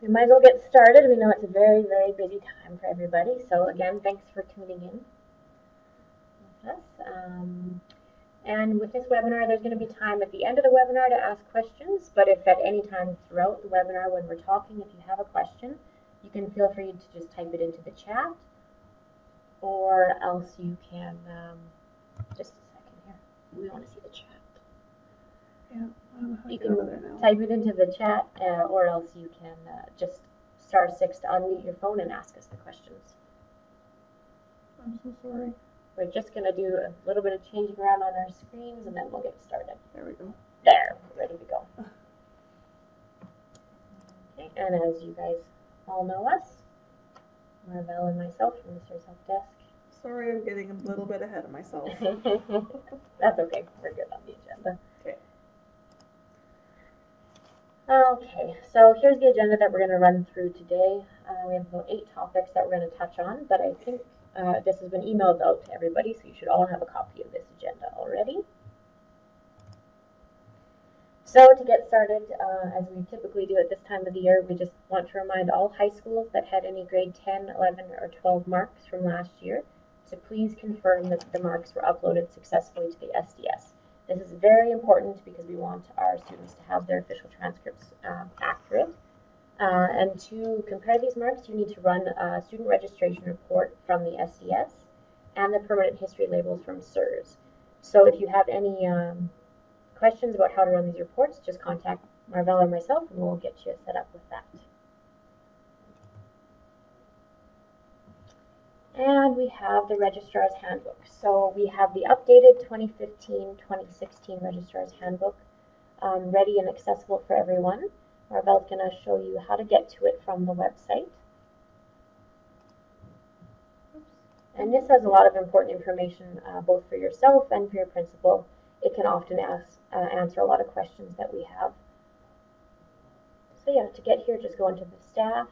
We might as well get started. We know it's a very, very busy time for everybody. So again, thanks for tuning in with us. And with this webinar, there's going to be time at the end of the webinar to ask questions. But if at any time throughout the webinar when we're talking, if you have a question, you can feel free to just type it into the chat. Or else you can, just a second here. We want to see the chat. Yeah, I don't know how you can over there now. Type it into the chat, or else you can just *6 to unmute your phone and ask us the questions. I'm so sorry. We're just going to do a little bit of changing around on our screens, and then we'll get started. There we go. There, we're ready to go. Okay, and as you guys all know us, Marvell and myself from the SIRS Help Desk. Sorry, I'm getting a little bit ahead of myself. That's okay. We're good on the agenda. Okay. Okay, so here's the agenda that we're going to run through today. We have about 8 topics that we're going to touch on, but I think this has been emailed out to everybody, so you should all have a copy of this agenda already. So to get started, as we typically do at this time of the year, we just want to remind all high schools that had any grade 10, 11, or 12 marks from last year to please confirm that the marks were uploaded successfully to the SDS. This is very important because we want our students to have their official transcripts accurate. And to compare these marks, you need to run a student registration report from the SDS and the permanent history labels from SIRS. So if you have any questions about how to run these reports, just contact Marvell or myself and we'll get you set up with that. And we have the Registrar's Handbook. So we have the updated 2015-2016 Registrar's Handbook ready and accessible for everyone. Marvell's going to show you how to get to it from the website. And this has a lot of important information both for yourself and for your principal. It can often answer a lot of questions that we have. So yeah, to get here, just go into the staff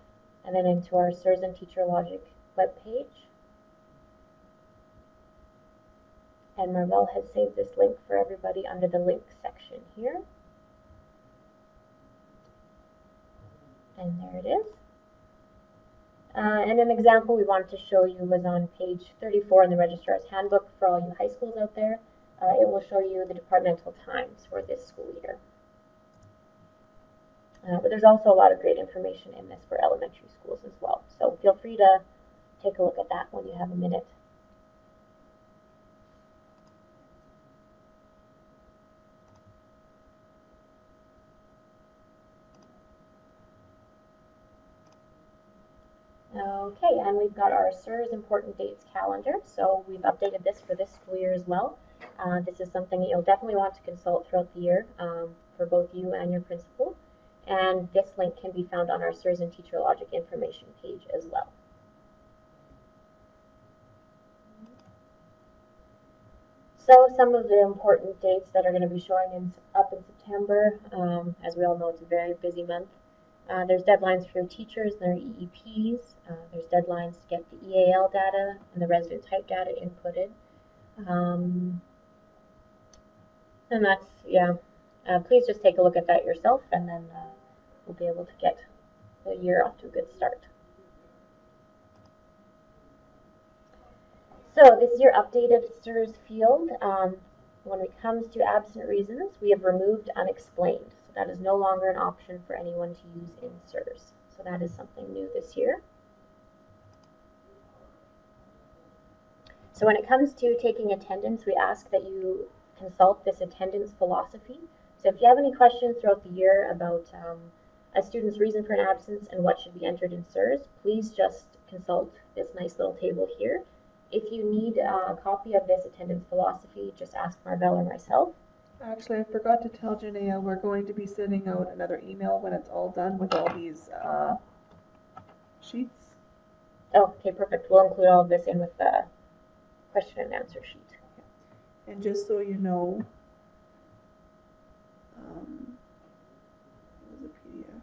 and then into our SIRS and Teacher Logic webpage. And Marvell has saved this link for everybody under the links section here. And there it is. And an example we wanted to show you was on page 34 in the Registrar's Handbook for all you high schools out there. It will show you the departmental times for this school year. But there's also a lot of great information in this for elementary schools as well. So feel free to take a look at that when you have a minute. Okay, and we've got our SIRS important dates calendar. So we've updated this for this school year as well. This is something that you'll definitely want to consult throughout the year for both you and your principal. And this link can be found on our SIRS and Teacher Logic information page as well. So some of the important dates that are going to be showing up in September, as we all know, it's a very busy month. There's deadlines for your teachers and their EEPs. There's deadlines to get the EAL data and the resident type data inputted. And that's, yeah, please just take a look at that yourself and then we'll be able to get the year off to a good start. So this is your updated SIRS field. When it comes to absent reasons, we have removed unexplained. So that is no longer an option for anyone to use in SIRS. So that is something new this year. So when it comes to taking attendance, we ask that you consult this attendance philosophy. So if you have any questions throughout the year about a student's reason for an absence and what should be entered in SIRS, please just consult this nice little table here. If you need a copy of this attendance philosophy, just ask Marvell or myself. Actually, I forgot to tell Janaea we're going to be sending out another email when it's all done with all these sheets. Oh, okay, perfect. We'll include all of this in with the question and answer sheet. And just so you know, it was a PDF.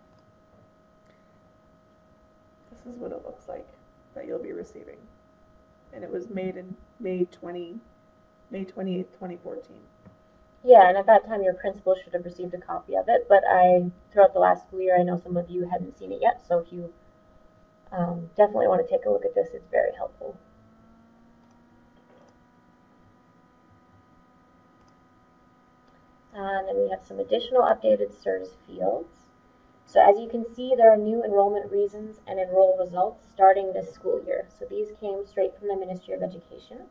This is what it looks like that you'll be receiving. And it was made in May 28th, 2014. Yeah, and at that time your principal should have received a copy of it, but throughout the last school year, I know some of you hadn't seen it yet, so if you definitely want to take a look at this, it's very helpful. And then we have some additional updated SIRS fields. So as you can see, there are new enrollment reasons and enroll results starting this school year. So these came straight from the Ministry of Education.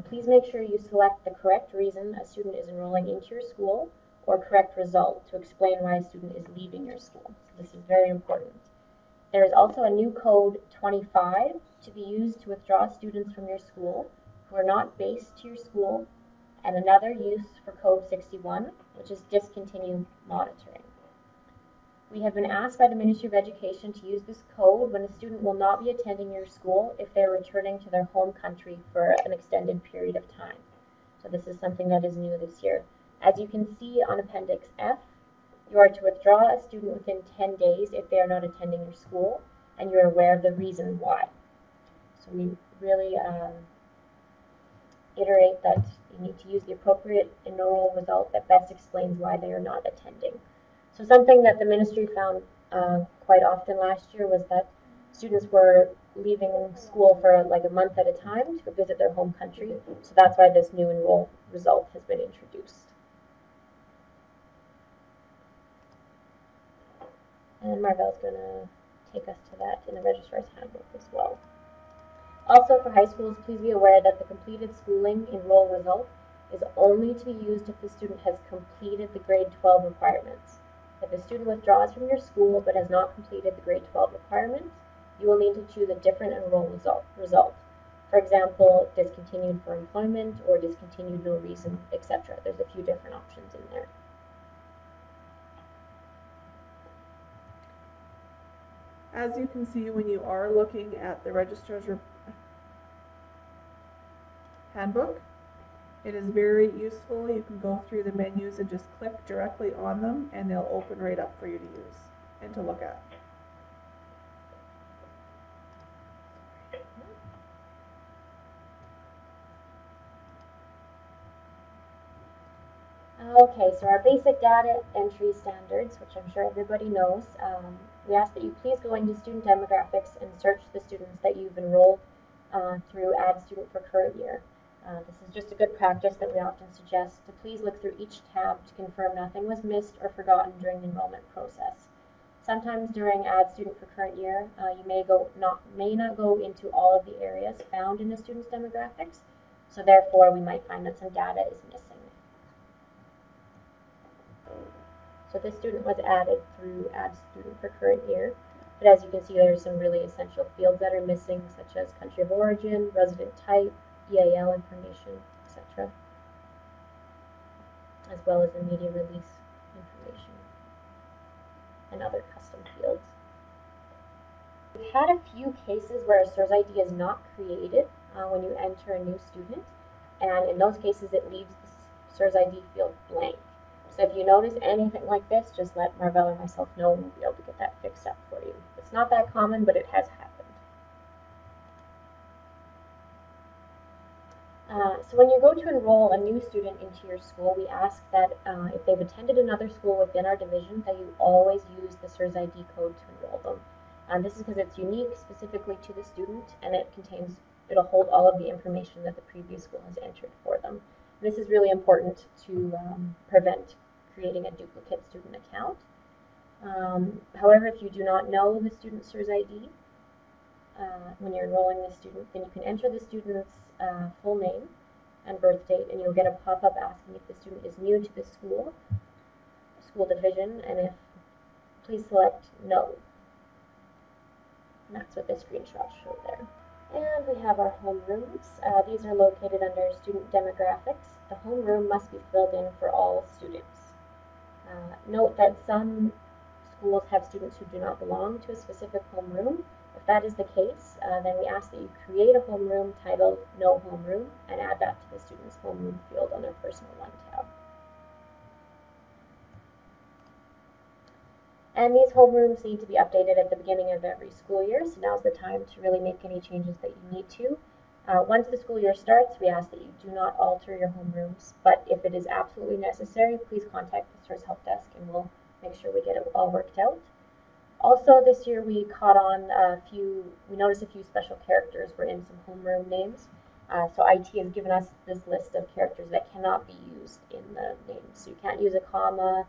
Please make sure you select the correct reason a student is enrolling into your school or correct result to explain why a student is leaving your school. So this is very important. There is also a new code 25 to be used to withdraw students from your school who are not based to your school, and another use for code 61, which is discontinue monitoring. We have been asked by the Ministry of Education to use this code when a student will not be attending your school if they are returning to their home country for an extended period of time. So this is something that is new this year. As you can see on Appendix F, you are to withdraw a student within 10 days if they are not attending your school, and you're aware of the reason why. So we really iterate that you need to use the appropriate enroll result that best explains why they are not attending. So something that the ministry found quite often last year was that students were leaving school for like a month at a time to visit their home country. So that's why this new enroll result has been introduced. And Marvel's going to take us to that in the Registrar's Handbook as well. Also, for high schools, please be aware that the completed schooling enroll result is only to be used if the student has completed the grade 12 requirements. If a student withdraws from your school but has not completed the grade 12 requirements, you will need to choose a different enroll result. For example, discontinued for employment or discontinued no reason, etc. There's a few different options in there. As you can see, when you are looking at the Registrar's Handbook, it is very useful. You can go through the menus and just click directly on them, and they'll open right up for you to use and to look at. Okay, so our basic data entry standards, which I'm sure everybody knows, we ask that you please go into student demographics and search the students that you've enrolled through Add Student for current year. This is just a good practice that we often suggest to please look through each tab to confirm nothing was missed or forgotten during the enrollment process. Sometimes during Add Student for current year, you may not go into all of the areas found in the student's demographics, so therefore we might find that some data is missing. So this student was added through Add Student for current year, but as you can see, there are some really essential fields that are missing, such as country of origin, resident type, EAL information, etc., as well as the media release information and other custom fields. We've had a few cases where a SIRS ID is not created when you enter a new student, and in those cases it leaves the SIRS ID field blank. So if you notice anything like this, just let Marvel or myself know and we'll be able to get that fixed up for you. It's not that common, but it has happened. So when you go to enroll a new student into your school, we ask that if they've attended another school within our division, that you always use the SIRS ID code to enroll them. This is because it's unique specifically to the student, and it'll hold all of the information that the previous school has entered for them. This is really important to prevent creating a duplicate student account. However, if you do not know the student's SIRS ID when you're enrolling the student, then you can enter the student's full name and birth date, and you'll get a pop-up asking if the student is new to the school division, and please select no. And that's what the screenshot showed there. And we have our homerooms. These are located under student demographics. The homeroom must be filled in for all students. Note that some schools have students who do not belong to a specific homeroom. If that is the case, then we ask that you create a homeroom titled No Homeroom and add that to the student's homeroom field on their Personal One tab. And these homerooms need to be updated at the beginning of every school year, so now's the time to really make any changes that you need to. Once the school year starts, we ask that you do not alter your homerooms, but if it is absolutely necessary, please contact the SIRS help desk and we'll make sure we get it all worked out. Also, this year we noticed a few special characters were in some homeroom names. So IT has given us this list of characters that cannot be used in the names. So you can't use a comma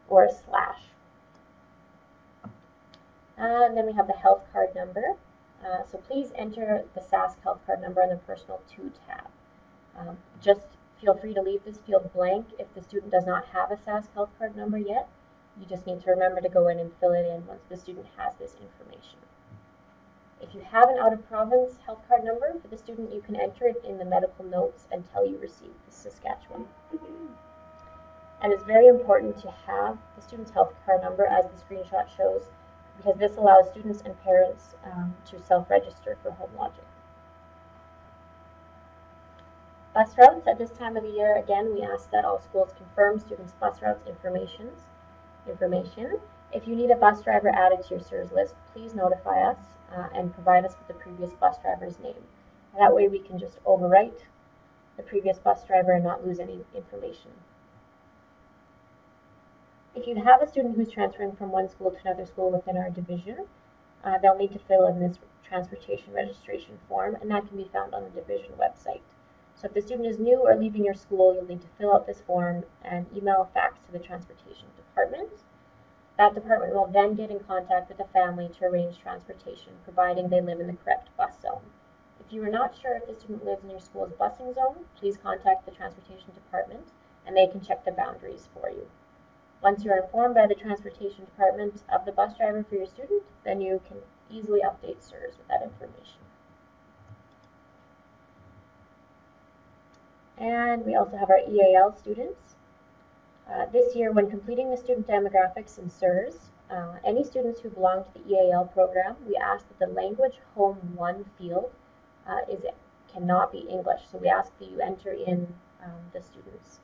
or a slash. And then we have the health card number. So please enter the SASC health card number on the Personal To tab. Just feel free to leave this field blank if the student does not have a SASC health card number yet. You just need to remember to go in and fill it in once the student has this information. If you have an out-of-province health card number for the student, you can enter it in the medical notes until you receive the Saskatchewan. And it's very important to have the student's health card number, as the screenshot shows, because this allows students and parents to self-register for home lodging. Bus routes. At this time of the year, again, we ask that all schools confirm students' bus routes information. If you need a bus driver added to your SIRS list, please notify us and provide us with the previous bus driver's name. And that way we can just overwrite the previous bus driver and not lose any information. If you have a student who's transferring from one school to another school within our division, they'll need to fill in this transportation registration form, and that can be found on the division website. So if the student is new or leaving your school, you'll need to fill out this form and email a fax to the transportation department. That department will then get in contact with the family to arrange transportation, providing they live in the correct bus zone. If you are not sure if the student lives in your school's busing zone, please contact the transportation department and they can check the boundaries for you. Once you are informed by the transportation department of the bus driver for your student, then you can easily update SIRS with that information. And we also have our EAL students. This year, when completing the student demographics in SIRS, any students who belong to the EAL program, we ask that the language home 1 field cannot be English. So we ask that you enter in the students'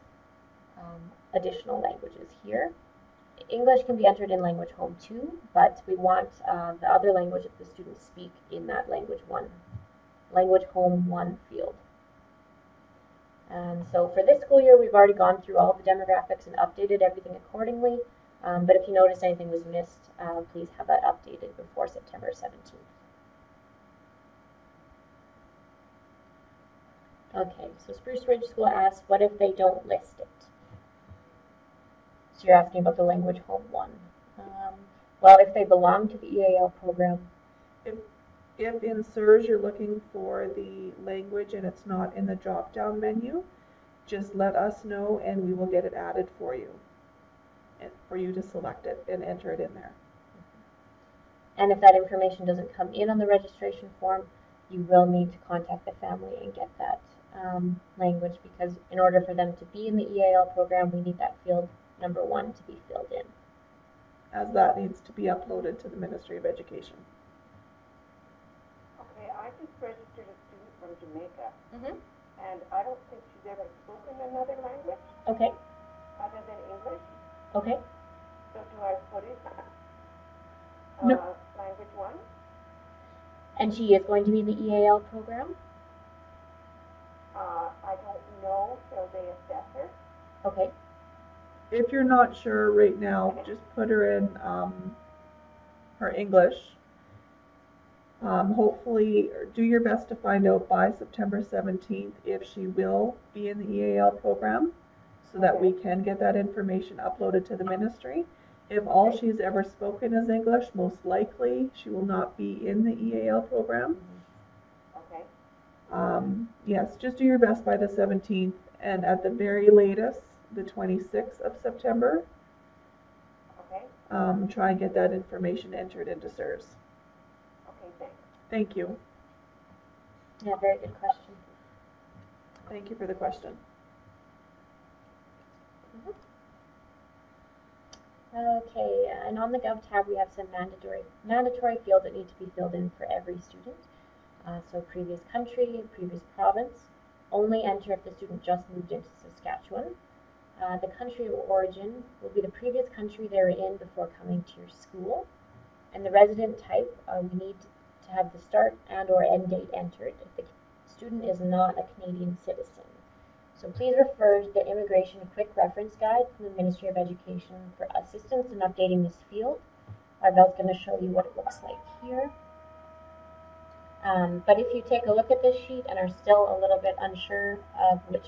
additional languages here. English can be entered in language home 2, but we want the other language that the students speak in that language home 1 field. So for this school year, we've already gone through all the demographics and updated everything accordingly. But if you notice anything was missed, please have that updated before September 17th. Okay, so Spruce Ridge School asks, what if they don't list it? So you're asking about the language home 1. Well, if they belong to the EAL program. If in SIRS you're looking for the language and it's not in the drop-down menu, just let us know and we will get it added for you. And for you to select it and enter it in there. And if that information doesn't come in on the registration form, you will need to contact the family and get that language, because in order for them to be in the EAL program, we need that field number 1 to be filled in. As that needs to be uploaded to the Ministry of Education. Okay, I just registered a student from Jamaica, and I don't think she's ever spoken another language. Okay. Other than English. Okay. So do I put it No. Language 1? And she is going to be in the EAL program? I don't know till they assess her. Okay. If you're not sure right now, just put her in her English. Hopefully, do your best to find out by September 17th if she will be in the EAL program, so that we can get that information uploaded to the ministry. If all she's ever spoken is English, most likely she will not be in the EAL program. Okay. Yes, just do your best by the 17th, and at the very latest, the 26th of September. Okay. Try and get that information entered into SIRS. Okay, thanks. Thank you. Yeah, very good question. Thank you for the question. Okay, and on the Gov tab, we have some mandatory fields that need to be filled in for every student. So previous country, previous province. Only enter if the student just moved into Saskatchewan. The country of origin will be the previous country they were in before coming to your school. And the resident type, we need to have the start and or end date entered if the student is not a Canadian citizen. So please refer to the Immigration Quick Reference Guide from the Ministry of Education for assistance in updating this field. Marvel's going to show you what it looks like here. But if you take a look at this sheet and are still a little bit unsure of which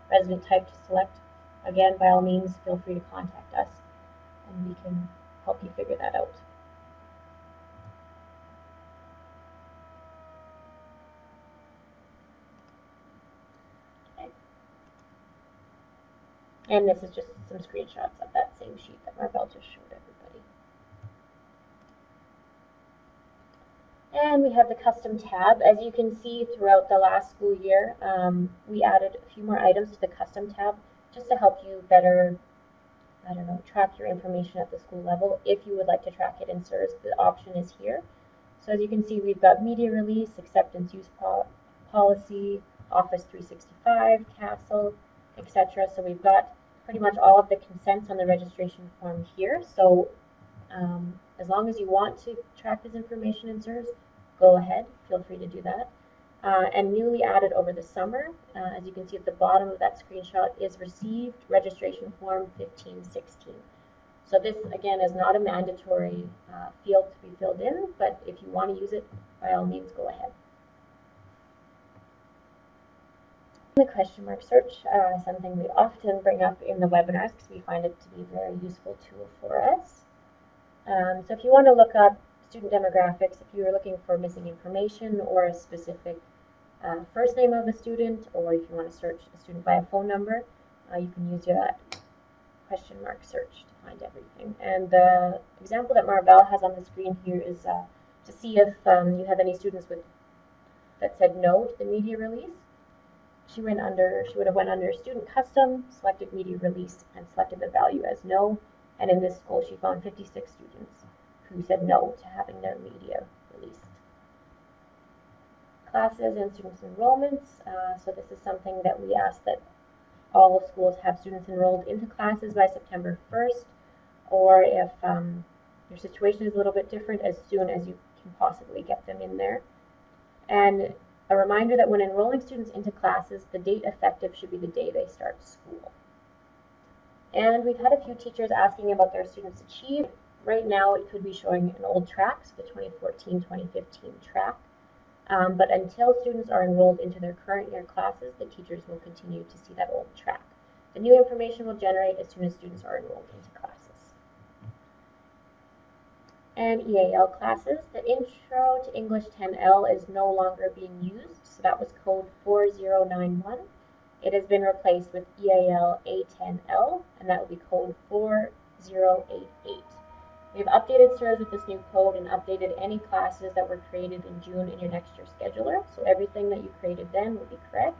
resident type to select, again, by all means, feel free to contact us and we can help you figure that out. Okay. And this is just some screenshots of that same sheet that Marvel just showed everybody. And we have the custom tab. As you can see throughout the last school year, we added a few more items to the custom tab just to help you better, track your information at the school level. If you would like to track it in SIRS, the option is here. So as you can see, we've got media release, acceptance use policy, Office 365, CASEL, etc. So we've got pretty much all of the consents on the registration form here. So as long as you want to track this information in SIRS, go ahead, feel free to do that. And newly added over the summer, as you can see at the bottom of that screenshot, is received registration form 1516. So this, again, is not a mandatory field to be filled in, but if you want to use it, by all means, go ahead. The question mark search, something we often bring up in the webinars because we find it to be a very useful tool for us. So if you want to look up student demographics, if you are looking for missing information or a specific first name of a student, or if you want to search a student by a phone number, you can use that question mark search to find everything. And the example that Marvel has on the screen here is to see if you have any students that said no to the media release. She would have went under student custom, selected media release, and selected the value as no. And in this school, she found 56 students who said no to having their media released. Classes and students enrollments. So this is something that we ask that all schools have students enrolled into classes by September 1st, or if your situation is a little bit different, as soon as you can possibly get them in there. And a reminder that when enrolling students into classes, the date effective should be the day they start school. And we've had a few teachers asking about their students achieved. Right now it could be showing an old track, so the 2014-2015 track. But until students are enrolled into their current year classes, the teachers will continue to see that old track. The new information will generate as soon as students are enrolled into classes. And EAL classes, the Intro to English 10L is no longer being used, so that was code 4091. It has been replaced with EAL A10L, and that will be code 4088. We've updated SIRS with this new code and updated any classes that were created in June in your next year scheduler, so everything that you created then will be correct.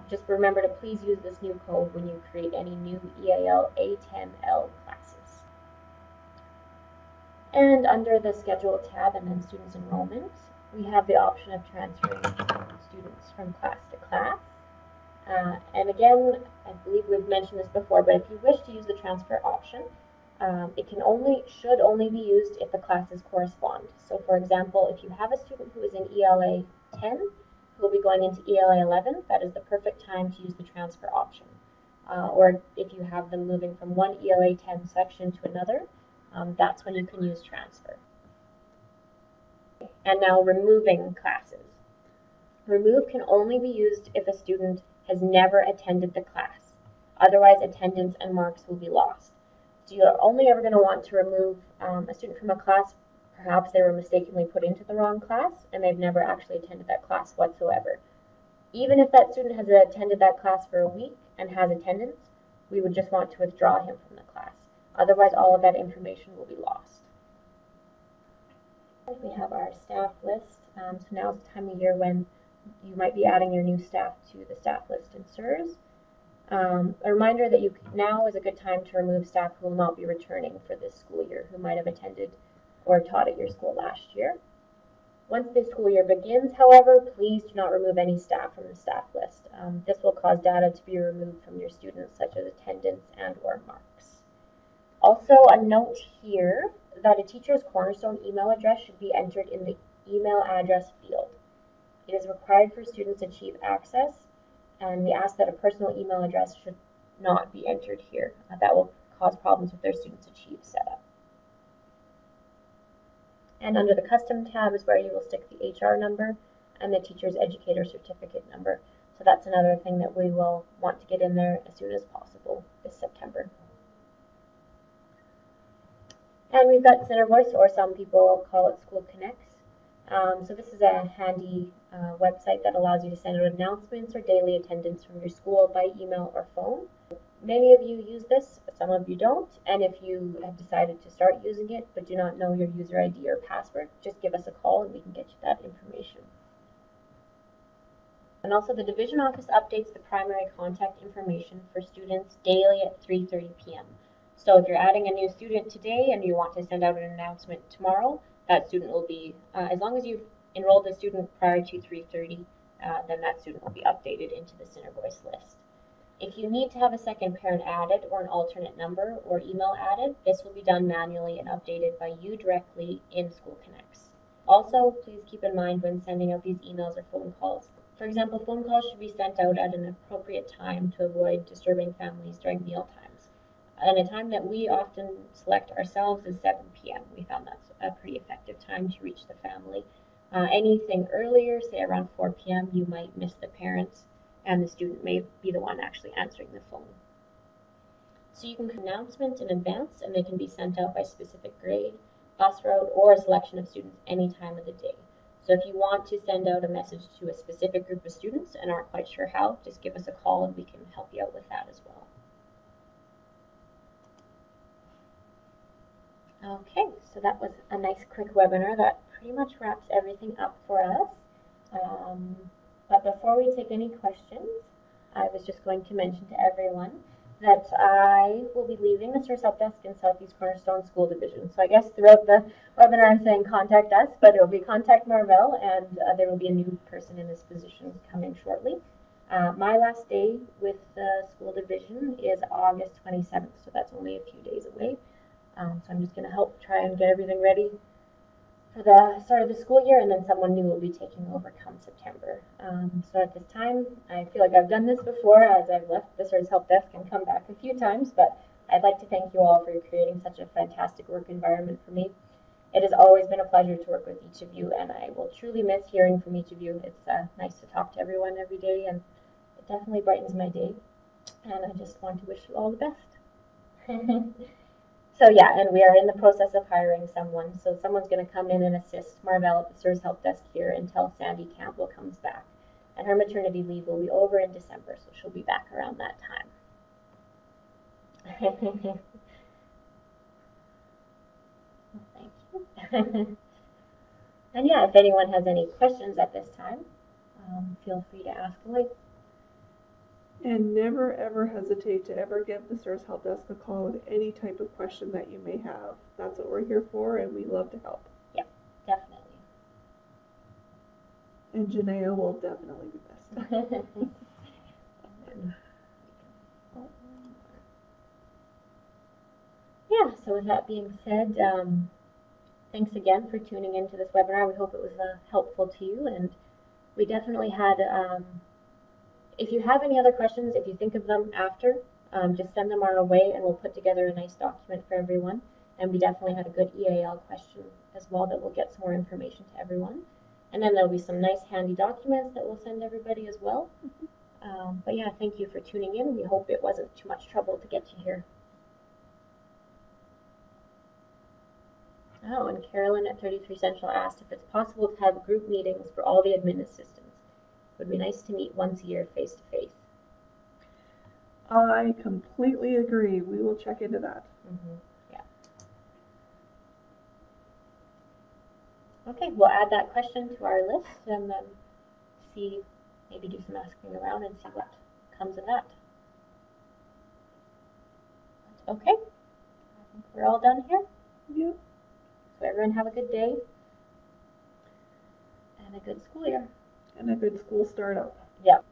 Just remember to please use this new code when you create any new EAL A10L classes. And under the Schedule tab and then Students Enrollment, we have the option of transferring students from class to class. And again, I believe we've mentioned this before, but if you wish to use the transfer option, it should only be used if the classes correspond. So for example, if you have a student who is in ELA 10 who will be going into ELA 11, that is the perfect time to use the transfer option. Or if you have them moving from one ELA 10 section to another, that's when you can use transfer. And now removing classes. Remove can only be used if a student has never attended the class. Otherwise, attendance and marks will be lost. So you're only ever going to want to remove a student from a class. Perhaps they were mistakenly put into the wrong class and they've never actually attended that class whatsoever. Even if that student has attended that class for a week and has attendance, we would just want to withdraw him from the class. Otherwise, all of that information will be lost. We have our staff list. So now is the time of year when you might be adding your new staff to the staff list in SIRS. A reminder that now is a good time to remove staff who will not be returning for this school year, who might have attended or taught at your school last year. Once the school year begins, however, please do not remove any staff from the staff list. This will cause data to be removed from your students, such as attendance and/or marks. Also, a note here that a teacher's cornerstone email address should be entered in the email address field. It is required for students to achieve access, and we ask that a personal email address should not be entered here. That will cause problems with their students achieve setup. And under the custom tab is where you will stick the HR number and the teacher's educator certificate number. So that's another thing that we will want to get in there as soon as possible this September. And we've got Center Voice, or some people call it School Connects. So this is a handy website that allows you to send out announcements or daily attendance from your school by email or phone. Many of you use this, some of you don't, and if you have decided to start using it but do not know your user ID or password, just give us a call and we can get you that information. And also the division office updates the primary contact information for students daily at 3:30 p.m. So if you're adding a new student today and you want to send out an announcement tomorrow, that student will be, as long as you've enrolled the student prior to 3:30, then that student will be updated into the Center Voice list. If you need to have a second parent added or an alternate number or email added, this will be done manually and updated by you directly in School Connects. Also, please keep in mind when sending out these emails or phone calls. For example, phone calls should be sent out at an appropriate time to avoid disturbing families during meal times. And a time that we often select ourselves is 7 p.m. We found that's a pretty effective time to reach the family. Anything earlier, say around 4 p.m., you might miss the parents and the student may be the one actually answering the phone. So you can announcements in advance and they can be sent out by specific grade, bus route, or a selection of students any time of the day. So if you want to send out a message to a specific group of students and aren't quite sure how, just give us a call and we can help you out with that as well. Okay, so that was a nice quick webinar that pretty much wraps everything up for us. But before we take any questions, I was just going to mention to everyone that I will be leaving the SIRS Help Desk in Southeast Cornerstone School Division. So I guess throughout the webinar I'm saying contact us, but it will be contact Marvell, and there will be a new person in this position coming shortly. My last day with the school division is August 27th, so that's only a few days away. So I'm just going to help try and get everything ready for the start of the school year, and then someone new will be taking over come September. So at this time, I feel like I've done this before as I've left the SIRS Help Desk and come back a few times, but I'd like to thank you all for creating such a fantastic work environment for me. It has always been a pleasure to work with each of you, and I will truly miss hearing from each of you. It's nice to talk to everyone every day, and it definitely brightens my day, and I just want to wish you all the best. So yeah, and we are in the process of hiring someone. So someone's going to come in and assist Marvell at the SIRS Help Desk here until Sandy Campbell comes back. And her maternity leave will be over in December, so she'll be back around that time. Thank you. And yeah, if anyone has any questions at this time, feel free to ask away. And never ever hesitate to ever give the SIRS Help Desk a call with any type of question that you may have. That's what we're here for, and we love to help. Yep, definitely. And Janaea will definitely be missed. Yeah, so with that being said, thanks again for tuning into this webinar. We hope it was helpful to you, and we definitely had if you have any other questions, if you think of them after, just send them our way and we'll put together a nice document for everyone. And we definitely had a good EAL question as well that will get some more information to everyone. And then there'll be some nice handy documents that we'll send everybody as well. But yeah, thank you for tuning in. We hope it wasn't too much trouble to get you here. Oh, and Carolyn at 33 Central asked if it's possible to have group meetings for all the admin assistants. It would be nice to meet once a year face to face. I completely agree. We will check into that. Yeah. Okay, we'll add that question to our list and then see, maybe do some asking around and see what comes of that. Okay, I think we're all done here. Yep. So everyone have a good day and a good school year. And a good school startup. Yep.